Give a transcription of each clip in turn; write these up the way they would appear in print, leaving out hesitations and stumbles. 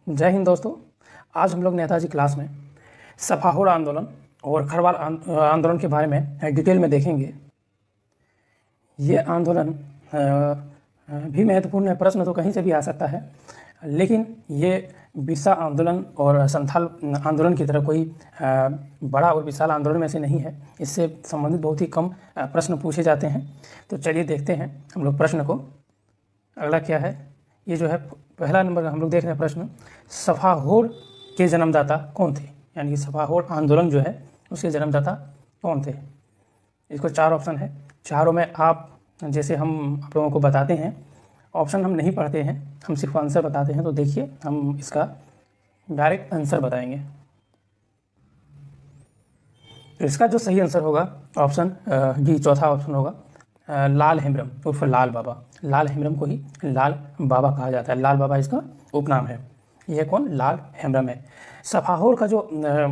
जय हिंद दोस्तों। आज हम लोग नेताजी क्लास में सफाहोड़ आंदोलन और खरवाल आंदोलन के बारे में डिटेल में देखेंगे। ये आंदोलन भी महत्वपूर्ण है। प्रश्न तो कहीं से भी आ सकता है, लेकिन ये बिरसा आंदोलन और संथाल आंदोलन की तरह कोई बड़ा और विशाल आंदोलन में से नहीं है। इससे संबंधित बहुत ही कम प्रश्न पूछे जाते हैं। तो चलिए देखते हैं हम लोग प्रश्न को। अगला क्या है, ये जो है पहला नंबर हम लोग देख रहे हैं प्रश्न, सफाहोड़ के जन्मदाता कौन थे? यानी कि सफाहोड़ आंदोलन जो है उसके जन्मदाता कौन थे? इसको 4 ऑप्शन है। चारों में आप जैसे हम आप लोगों को बताते हैं, ऑप्शन हम नहीं पढ़ते हैं, हम सिर्फ आंसर बताते हैं। तो देखिए हम इसका डायरेक्ट आंसर बताएंगे। तो इसका जो सही आंसर होगा ऑप्शन डी, चौथा ऑप्शन होगा लाल हेम्ब्रम उर्फ लाल बाबा। लाल हेम्ब्रम को ही लाल बाबा कहा जाता है। लाल बाबा इसका उपनाम है। यह कौन? लाल हेम्ब्रम है। सफाहोड़ का जो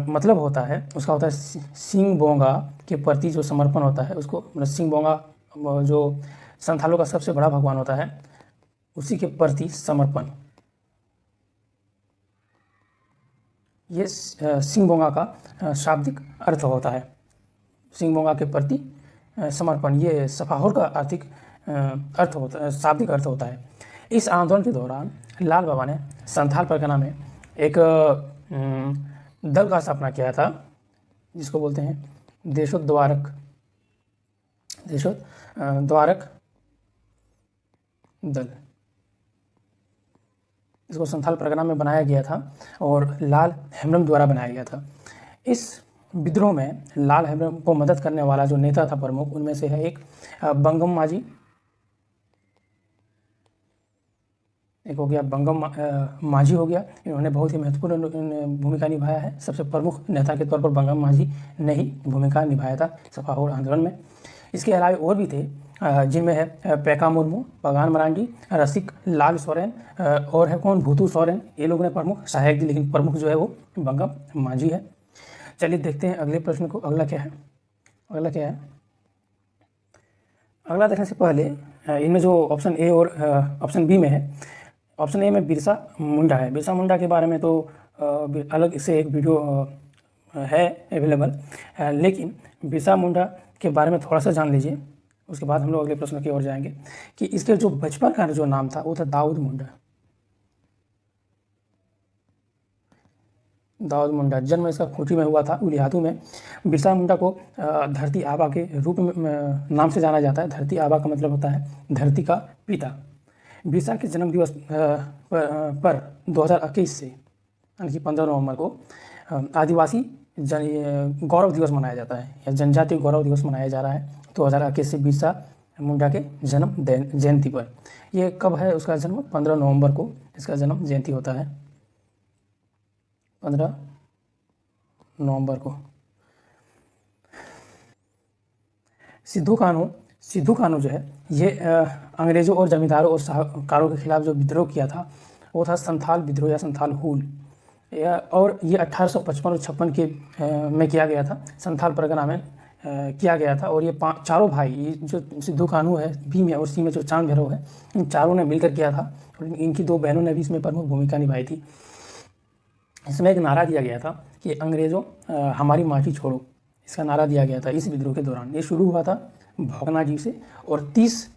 मतलब होता है उसका होता है सिंह बोंगा के प्रति जो समर्पण होता है उसको, मतलब सिंह बोंगा जो संथालों का सबसे बड़ा भगवान होता है उसी के प्रति समर्पण। ये सिंह बोंगा का शाब्दिक अर्थ होता है। सिंह बोंगा के प्रति समर्पण ये सफाहोड़ का आर्थिक अर्थ होता है, शाब्दिक अर्थ होता है। इस आंदोलन के दौरान लाल बाबा ने संथाल परगना में एक दल का स्थापना किया था जिसको बोलते हैं देशोद्धारक दल। इसको संथाल परगना में बनाया गया था और लाल हेम्ब्रम द्वारा बनाया गया था। इस विद्रोह में लाल हेम्ब्रम को मदद करने वाला जो नेता था प्रमुख, उनमें से है एक बंगम माझी, एक हो गया बंगम माझी हो गया। इन्होंने बहुत ही महत्वपूर्ण भूमिका निभाया है। सबसे प्रमुख नेता के तौर पर बंगम माझी ने ही भूमिका निभाया था सफाहोड़ आंदोलन में। इसके अलावा और भी थे जिनमें है पेका मुर्मू, पगान मरांडी, रसिक लाल सोरेन और है कौन? भूतू सोरेन। ये लोग ने प्रमुख सहायक दी, लेकिन प्रमुख जो है वो बंगम माझी है। चलिए देखते हैं अगले प्रश्न को। अगला क्या है? अगला देखने से पहले इनमें जो ऑप्शन ए और ऑप्शन बी में है, ऑप्शन ए में बिरसा मुंडा है। बिरसा मुंडा के बारे में तो अलग से एक वीडियो है अवेलेबल, लेकिन बिरसा मुंडा के बारे में थोड़ा सा जान लीजिए, उसके बाद हम लोग अगले प्रश्न की ओर जाएंगे। कि इसके जो बचपन का जो नाम था वो था दाऊद मुंडा। दाऊद मुंडा। जन्म इसका खूंटी में हुआ था, उलियादू में। बिरसा मुंडा को धरती आबा के रूप में नाम से जाना जाता है। धरती आबा का मतलब होता है धरती का पिता। बिरसा के जन्म दिवस पर 2021 से यानी कि 15 नवंबर को आदिवासी गौरव दिवस मनाया जाता है, या जनजातीय गौरव दिवस मनाया जा रहा है 2021 से बिरसा मुंडा के जन्म जयंती पर। ये कब है उसका जन्म? 15 नवंबर को इसका जन्म जयंती होता है, 15 नवंबर को। सिद्धू कान्हू जो है ये अंग्रेज़ों और जमींदारों और साहूकारों के खिलाफ जो विद्रोह किया था वो था संथाल विद्रोह या संथाल हूल। और ये 1855 और 56 के में किया गया था, संथाल परगना में किया गया था। और ये चारों भाई, जो सिद्धू कान्हू है, बी में और सी में जो चांद भैरव है, इन चारों ने मिलकर किया था। और इनकी 2 बहनों ने भी इसमें प्रमुख भूमिका निभाई थी। इसमें एक नारा दिया गया था कि अंग्रेज़ों हमारी माटी छोड़ो, इसका नारा दिया गया था इस विद्रोह के दौरान। ये शुरू हुआ था भौगना जी से और 30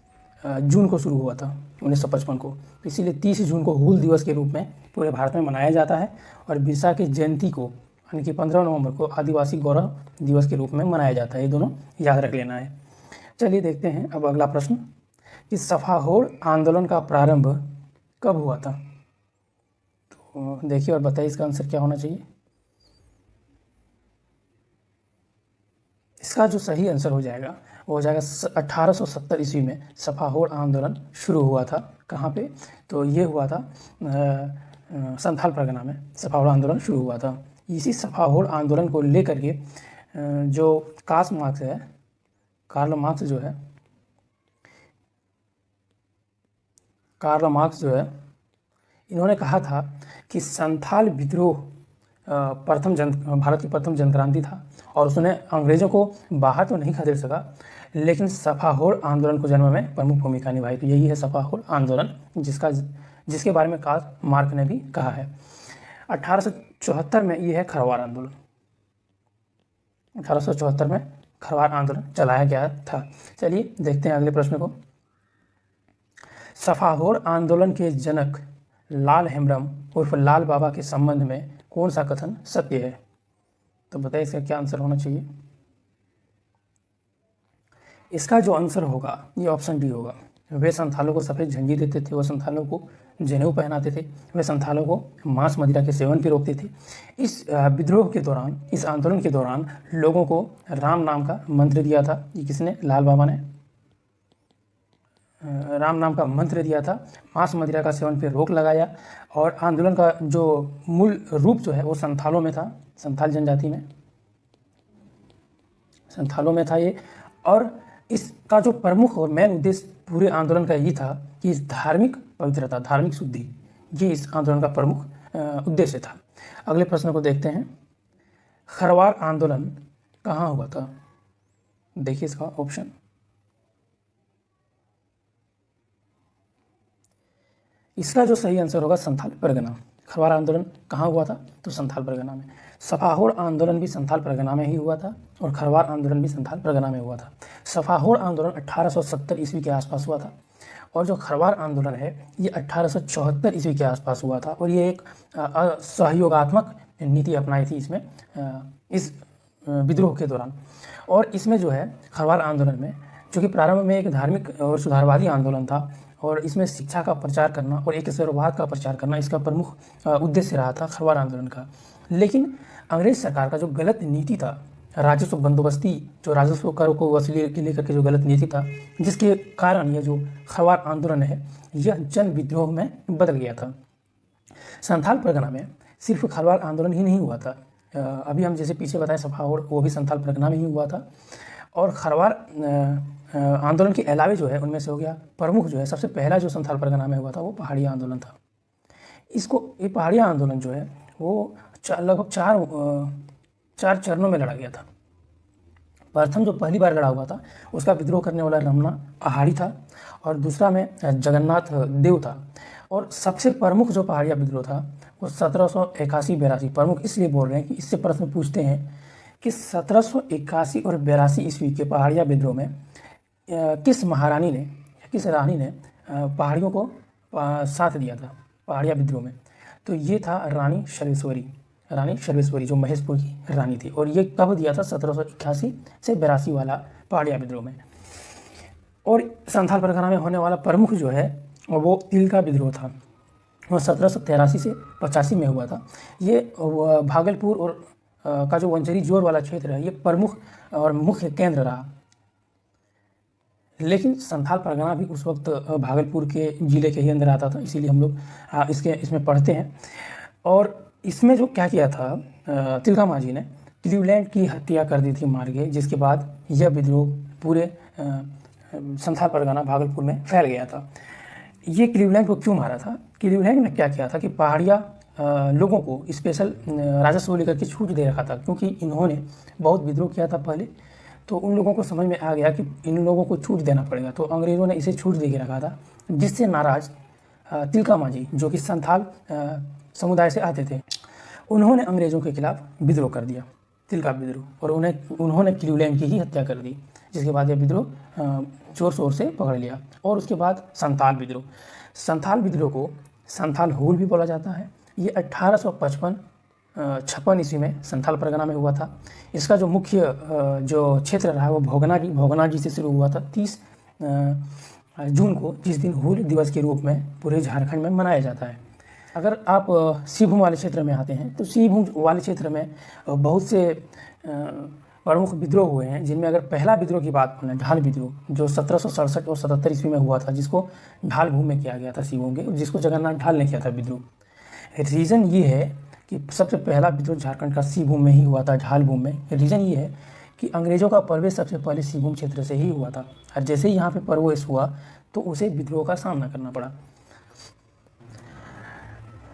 जून को शुरू हुआ था 1955 को। इसीलिए 30 जून को हूल दिवस के रूप में पूरे भारत में मनाया जाता है। और बिरसा की जयंती को यानी कि 15 नवंबर को आदिवासी गौरव दिवस के रूप में मनाया जाता है। ये दोनों याद रख लेना है। चलिए देखते हैं अब अगला प्रश्न कि सफाहोड़ आंदोलन का प्रारंभ कब हुआ था? तो देखिए और बताइए इसका आंसर क्या होना चाहिए। इसका जो सही आंसर हो जाएगा वो हो जाएगा 1870 ईस्वी में सफाहोड़ आंदोलन शुरू हुआ था। कहाँ पे? तो ये हुआ था संथाल परगना में सफाहोड़ आंदोलन शुरू हुआ था। इसी सफाहोड़ आंदोलन को लेकर के जो कार्ल मार्क्स जो है इन्होंने कहा था कि संथाल विद्रोह भारत की प्रथम जनक्रांति था। और उसने अंग्रेज़ों को बाहर तो नहीं खदेड़ सका, लेकिन सफाहोड़ आंदोलन को जन्म में प्रमुख भूमिका निभाई। तो यही है सफाहोड़ आंदोलन, जिसके बारे में कार्ल मार्क्स ने भी कहा है। 1874 में ये है खरवार आंदोलन। 1874 में खरवार आंदोलन चलाया गया था। चलिए देखते हैं अगले प्रश्न को। सफाहोर आंदोलन के जनक लाल हेम्ब्रम उर्फ लाल बाबा के संबंध में कौन सा कथन सत्य है? तो बताइए इसका क्या आंसर होना चाहिए। इसका जो आंसर होगा ये ऑप्शन डी होगा। वे संथालों को सफ़ेद झंडी देते थे, वह संथालों को जनेऊ पहनाते थे, वे संथालों को मांस मदिरा के सेवन पे रोकते थे। इस विद्रोह के दौरान, इस आंदोलन के दौरान लोगों को राम नाम का मंत्र दिया था। ये किसने? लाल बाबा ने राम नाम का मंत्र दिया था। मांस मदिरा का सेवन पे रोक लगाया और आंदोलन का जो मूल रूप जो है वो संथालों में था, संथाल जनजाति में, संथालों में था ये। और इसका जो प्रमुख और मेन उद्देश्य पूरे आंदोलन का ये था कि धार्मिक पवित्रता, धार्मिक शुद्धि, ये इस आंदोलन का प्रमुख उद्देश्य था। अगले प्रश्न को देखते हैं। खरवार आंदोलन कहाँ हुआ था? देखिए इसका ऑप्शन। इसका जो सही आंसर होगा संथाल परगना। खरवार आंदोलन कहाँ हुआ था? तो संथाल परगना में। सफाहोर आंदोलन भी संथाल परगना में ही हुआ था और खरवार आंदोलन भी संथाल परगना में हुआ था। सफाहोर आंदोलन 1870 ईस्वी के आसपास हुआ था और जो खरवार आंदोलन है ये 1874 ईस्वी के आसपास हुआ था। और ये एक सहयोगात्मक नीति अपनाई थी इसमें, इस विद्रोह के दौरान। और इसमें जो है खरवार आंदोलन में, जो कि प्रारंभ में एक धार्मिक और सुधारवादी आंदोलन था और इसमें शिक्षा का प्रचार करना और एक ईश्वरवाद का प्रचार करना इसका प्रमुख उद्देश्य रहा था खरवार आंदोलन का। लेकिन अंग्रेज सरकार का जो गलत नीति था, राजस्व बंदोबस्ती, जो राजस्व करों को वसूली के लेकर के जो गलत नीति था, जिसके कारण यह जो खरवार आंदोलन है यह जन विद्रोह में बदल गया था। संथाल परगना में सिर्फ खरवार आंदोलन ही नहीं हुआ था, अभी हम जैसे पीछे बताएं सफाहोर, वो भी संथाल परगना में ही हुआ था। और खरवार आंदोलन के अलावे जो है उनमें से हो गया प्रमुख जो है, सबसे पहला जो संथाल परगना में हुआ था वो पहाड़िया आंदोलन था। ये पहाड़िया आंदोलन जो है वो लगभग चार चरणों में लड़ा गया था। प्रथम जो पहली बार लड़ा हुआ था उसका विद्रोह करने वाला रमना पहाड़ी था और दूसरा में जगन्नाथ देव था। और सबसे प्रमुख जो पहाड़िया विद्रोह था वो 1781-82। प्रमुख इसलिए बोल रहे हैं कि इससे प्रश्न पूछते हैं कि 1781 और 82 ईस्वी के पहाड़िया विद्रोह में किस महारानी ने, किस रानी ने पहाड़ियों को साथ दिया था पहाड़िया विद्रोह में? तो ये था रानी सर्वेश्वरी, जो महेशपुर की रानी थी। और ये कब दिया था? 1781 से 82 वाला पहाड़िया विद्रोह में। और संथाल परगना में होने वाला प्रमुख जो है वो तिलका विद्रोह था, वो 1783 से 85 में हुआ था। ये भागलपुर और का जो वंचरी जोर वाला क्षेत्र है ये प्रमुख और मुख्य केंद्र रहा। लेकिन संथाल परगना भी उस वक्त भागलपुर के जिले के ही अंदर आता था, इसीलिए हम लोग इसमें पढ़ते हैं। और इसमें जो क्या किया था, तिलका मांझी ने क्लीवलैंड की हत्या कर दी थी, मार के, जिसके बाद यह विद्रोह पूरे संथाल परगना भागलपुर में फैल गया था। ये क्लीवलैंड को क्यों मारा था? क्लीवलैंड ने क्या किया था कि पहाड़िया लोगों को स्पेशल राजस्व लेकर के छूट दे रखा था, क्योंकि इन्होंने बहुत विद्रोह किया था पहले। तो उन लोगों को समझ में आ गया कि इन लोगों को छूट देना पड़ेगा, तो अंग्रेज़ों ने इसे छूट दे के रखा था। जिससे नाराज तिलका मांझी, जो कि संथाल समुदाय से आते थे, उन्होंने अंग्रेज़ों के खिलाफ विद्रोह कर दिया, तिलका विद्रोह, और उन्होंने क्लीवलैंड की ही हत्या कर दी। जिसके बाद यह विद्रोह जोर शोर से पकड़ लिया। और उसके बाद संथाल विद्रोह को संथाल हूल भी बोला जाता है। ये 1856 ईस्वी में संथाल परगना में हुआ था। इसका जो मुख्य जो क्षेत्र रहा वो भोगनाजी से शुरू हुआ था। 30 जून को, जिस दिन हूल दिवस के रूप में पूरे झारखंड में मनाया जाता है। अगर आप सिंहभूम वाले क्षेत्र में आते हैं तो सिंहभूम वाले क्षेत्र में बहुत से प्रमुख विद्रोह हुए हैं, जिनमें अगर पहला विद्रोह की बात करें, ढाल विद्रोह, जो 1767 और 77 ईस्वी में हुआ था, जिसको ढाल भूमि में किया गया था सिंहभूम के, जिसको जगन्नाथ ढाल ने किया था विद्रोह। रीज़न ये है कि सबसे पहला विद्रोह झारखंड का सिंहभूम में ही हुआ था, ढाल भूमि में। रीज़न ये है कि अंग्रेज़ों का प्रवेश सबसे पहले सिंहभूम क्षेत्र से ही हुआ था, और जैसे ही यहाँ पे प्रवेश हुआ तो उसे विद्रोह का सामना करना पड़ा,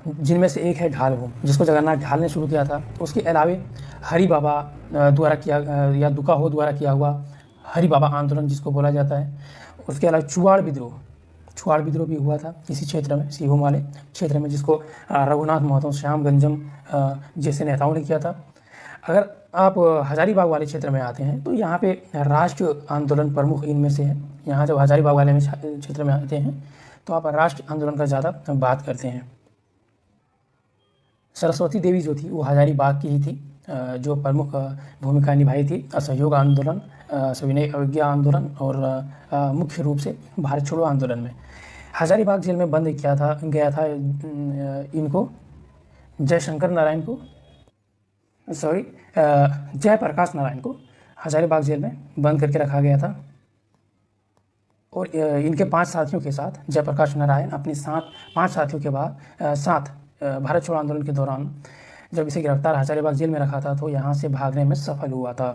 जिनमें से एक है ढाल भूमि, जिसको जगन्नाथ ढाल ने शुरू किया था। उसके अलावे हरि बाबा द्वारा किया या दुका हो द्वारा किया हुआ हरि बाबा आंदोलन जिसको बोला जाता है। उसके अलावा छुआड़ विद्रोह भी हुआ था इसी क्षेत्र में, सिंहभूम वाले क्षेत्र में, जिसको रघुनाथ महतो, श्याम गंजम जैसे नेताओं ने किया था। अगर आप हजारीबाग वाले क्षेत्र में आते हैं तो यहाँ पे राष्ट्र आंदोलन प्रमुख इनमें से है। यहाँ जब हजारीबाग वाले में क्षेत्र में आते हैं तो आप राष्ट्र आंदोलन का ज़्यादा बात करते हैं। सरस्वती देवी जो थी वो हजारीबाग की ही थी, जो प्रमुख भूमिका निभाई थी असहयोग आंदोलन, सविनय अवज्ञा आंदोलन और मुख्य रूप से भारत छोड़ो आंदोलन में। हजारीबाग जेल में बंद गया था इनको जयप्रकाश नारायण को हजारीबाग जेल में बंद करके रखा गया था। और इनके 5 साथियों के साथ जयप्रकाश नारायण अपने 5 साथियों के साथ भारत छोड़ो आंदोलन के दौरान जब इसे गिरफ्तार हजारीबाग जेल में रखा था तो यहाँ से भागने में सफल हुआ था।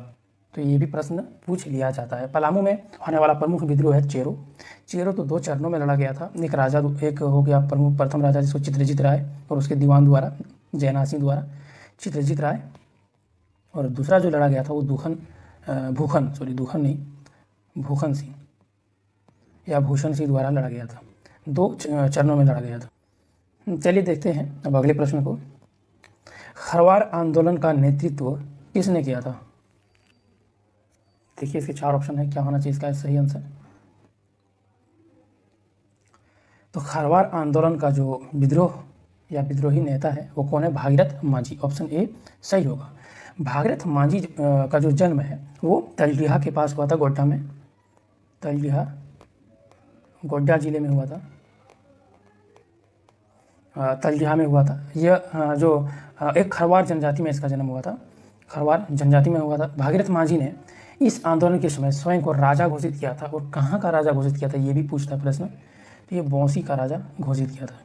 तो ये भी प्रश्न पूछ लिया जाता है। पलामू में होने वाला प्रमुख विद्रोह है चेरो तो 2 चरणों में लड़ा गया था। एक हो गया प्रथम राजा जिसको चित्रजीत राय और उसके दीवान द्वारा, जयनाथ सिंह द्वारा चित्रजीत राय, और दूसरा जो लड़ा गया था वो भूषण सिंह या भूषण सिंह द्वारा लड़ा गया था। 2 चरणों में लड़ा गया था। चलिए देखते हैं अब अगले प्रश्न को। खरवार आंदोलन का नेतृत्व किसने किया था? देखिए इसके 4 ऑप्शन है, क्या होना चाहिए इसका सही आंसर। तो खरवार आंदोलन का जो विद्रोह या विद्रोही नेता है वो कौन है? भागीरथ मांझी। ऑप्शन ए सही होगा। भागीरथ मांझी का जो जन्म है वो तलडीहा के पास हुआ था, गोड्डा में। तलडीहा गोड्डा जिले में हुआ था, तलडीहा में हुआ था। यह जो एक खरवार जनजाति में इसका जन्म हुआ था, खरवार जनजाति में हुआ था। भागीरथ मांझी ने इस आंदोलन के समय स्वयं को राजा घोषित किया था। और कहाँ का राजा घोषित किया था ये भी पूछता है प्रश्न। तो ये बौंसी का राजा घोषित किया था।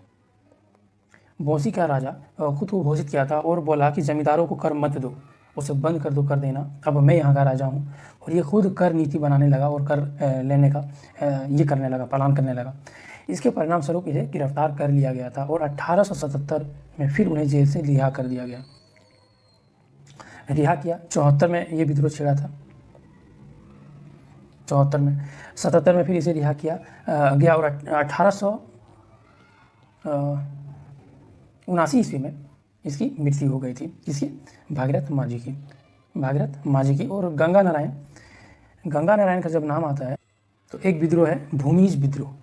बौंसी का राजा खुद को घोषित किया था और बोला कि जमींदारों को कर मत दो, उसे बंद कर दो, कर देना, अब मैं यहाँ का राजा हूँ। और ये खुद कर नीति बनाने लगा और कर लेने का ये करने लगा, पालन करने लगा। इसके परिणाम स्वरूप इसे गिरफ्तार कर लिया गया था और 1877 में फिर उन्हें जेल से रिहा कर दिया गया, रिहा किया। 74 में ये विद्रोह छिड़ा था, 74 में। 77 में फिर इसे रिहा किया गया और 1879 ईस्वी में इसकी मृत्यु हो गई थी। किसकी? भागीरथ मांझी की। भागीरथ मांझी की। और गंगा नारायण का जब नाम आता है तो एक विद्रोह है भूमिज विद्रोह,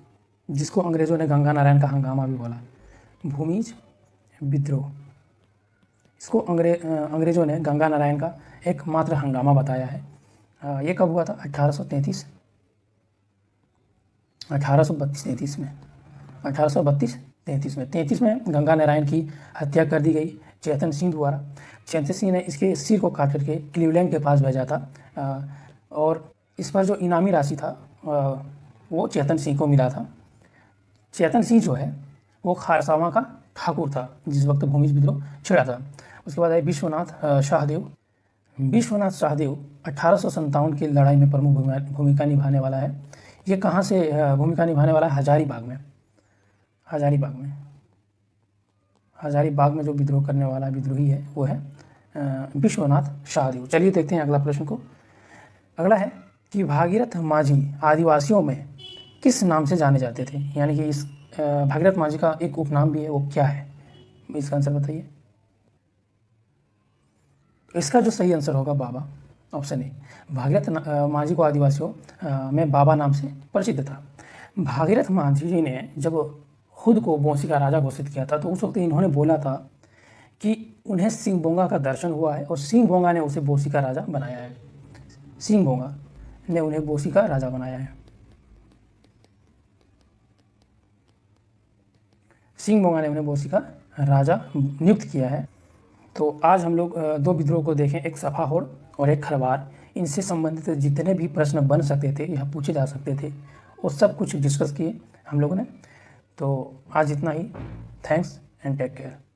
जिसको अंग्रेज़ों ने गंगा नारायण का हंगामा भी बोला। भूमिज विद्रोह, इसको अंग्रेज़ों ने गंगा नारायण का एकमात्र हंगामा बताया है। ये कब हुआ था? 1832-33 में। 33 में गंगा नारायण की हत्या कर दी गई चेतन सिंह द्वारा। चेतन सिंह ने इसके सिर को काट करके क्लीवलैंड के पास भेजा था और इस पर जो इनामी राशि था वो चेतन सिंह को मिला था। चेतन सिंह जो है वो खारसावा का ठाकुर था जिस वक्त भूमिज विद्रोह छिड़ा था। उसके बाद आए विश्वनाथ शाहदेव 1857 की लड़ाई में प्रमुख भूमिका निभाने वाला है। ये कहाँ से भूमिका निभाने वाला है? हजारीबाग में जो विद्रोह करने वाला विद्रोही है वो है विश्वनाथ शाहदेव। चलिए देखते हैं अगला प्रश्न को। अगला है कि भागीरथ मांझी आदिवासियों में किस नाम से जाने जाते थे? यानी कि इस भागीरथ मांझी का एक उपनाम भी है, वो क्या है? इसका आंसर बताइए। इसका जो सही आंसर होगा बाबा, ऑप्शन ए। भागीरथ मांझी को आदिवासियों में बाबा नाम से प्रसिद्ध था। भागीरथ मांझी जी ने जब खुद को बौंसी का राजा घोषित किया था तो उस वक्त इन्होंने बोला था कि उन्हें सिंह बोंगा का दर्शन हुआ है और सिंह बोंगा ने उसे बौंसी का राजा बनाया है। सिंह बोंगा ने उन्हें बौंसी का राजा बनाया है। सिंह बोंगा ने उन्हें बौंसी का राजा नियुक्त किया है। तो आज हम लोग 2 विद्रोह को देखें, एक सफाहोड़ और एक खरवार। इनसे संबंधित जितने भी प्रश्न बन सकते थे या पूछे जा सकते थे वो सब कुछ डिस्कस किए हम लोगों ने। तो आज इतना ही। Thanks and take care.